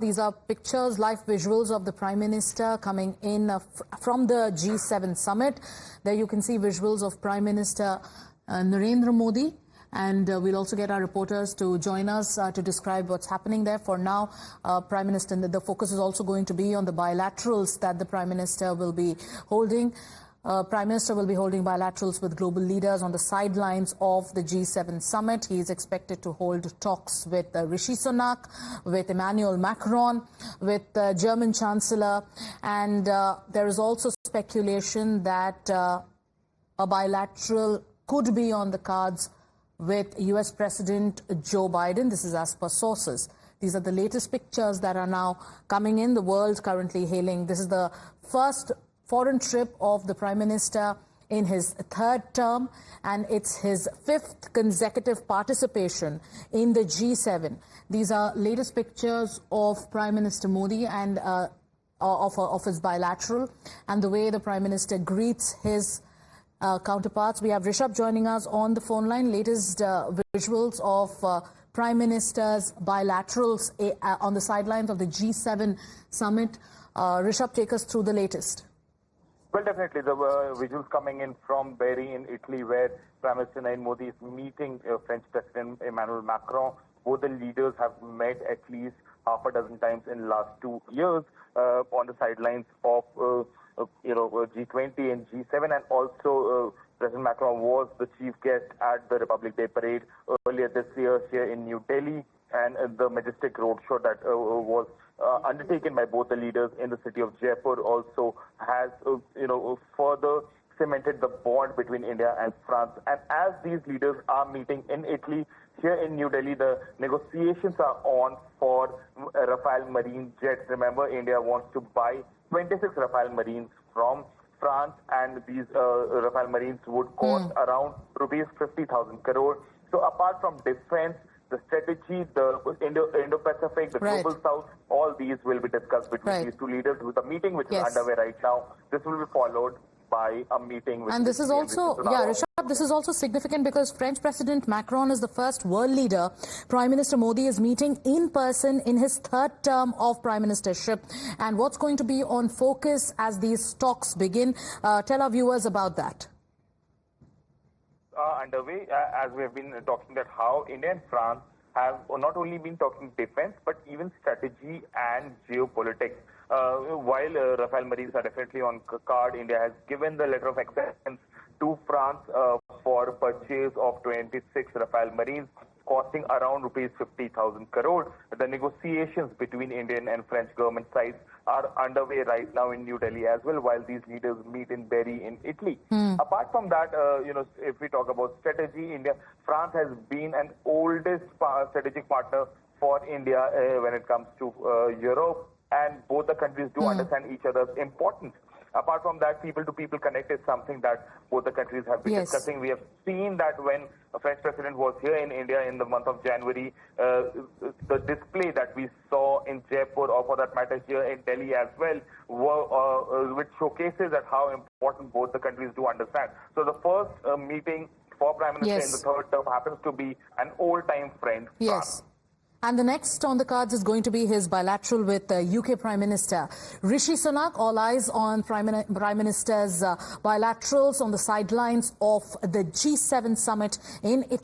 These are pictures, live visuals of the Prime Minister coming in from the G7 summit. There you can see visuals of Prime Minister Narendra Modi. And we'll also get our reporters to join us to describe what's happening there. For now, Prime Minister, the focus is also going to be on the bilaterals that the Prime Minister will be holding. Prime Minister will be holding bilaterals with global leaders on the sidelines of the G7 summit. He is expected to hold talks with Rishi Sunak, with Emmanuel Macron, with German Chancellor. And there is also speculation that a bilateral could be on the cards with US President Joe Biden. This is as per sources. These are the latest pictures that are now coming in. The world currently hailing. This is the first foreign trip of the Prime Minister in his third term, and it's his fifth consecutive participation in the G7. These are latest pictures of Prime Minister Modi and of his bilateral, and the way the Prime Minister greets his counterparts. We have Rishabh joining us on the phone line. Latest visuals of Prime Minister's bilaterals on the sidelines of the G7 summit. Rishabh, take us through the latest. Well, definitely. The visuals coming in from Bari in Italy, where Prime Minister Narendra Modi is meeting French President Emmanuel Macron. Both the leaders have met at least half a dozen times in the last 2 years on the sidelines of G20 and G7, and also President Macron was the chief guest at the Republic Day parade earlier this year here in New Delhi, and the majestic roadshow that was undertaken by both the leaders in the city of Jaipur also has further cemented the bond between India and France. And as these leaders are meeting in Italy, here in New Delhi, the negotiations are on for Rafale Marine jets. Remember, India wants to buy 26 Rafale Marines from France, and these Rafale Marines would cost around rupees 50,000 crore. So apart from defense, the strategy, the Indo-Pacific, the Global South, all these will be discussed between these two leaders with a meeting which is underway right now. This will be followed by a meeting with... And this is also, Rishabh, this is also significant because French President Macron is the first world leader Prime Minister Modi is meeting in person in his third term of Prime Ministership. And what's going to be on focus as these talks begin? Tell our viewers about that. Underway, as we have been talking that how India and France have not only been talking defense, but even strategy and geopolitics. While Rafale Marines are definitely on card, India has given the letter of acceptance to France for purchase of 26 Rafale Marines, costing around rupees 50,000 crore. The negotiations between Indian and French government sides are underway right now in New Delhi as well, while these leaders meet in Bari in Italy. Apart from that, if we talk about strategy, France has been an oldest strategic partner for India when it comes to Europe, and both the countries do understand each other's importance. Apart from that, people-to-people connect is something that both the countries have been discussing. We have seen that when a French president was here in India in the month of January, the display that we saw in Jaipur, or for that matter here in Delhi as well, which showcases that how important both the countries do understand. So the first meeting for Prime Minister in the third term happens to be an old-time friend, France. And the next on the cards is going to be his bilateral with UK Prime Minister Rishi Sunak. All eyes on Prime Minister's bilaterals on the sidelines of the G7 summit in Italy.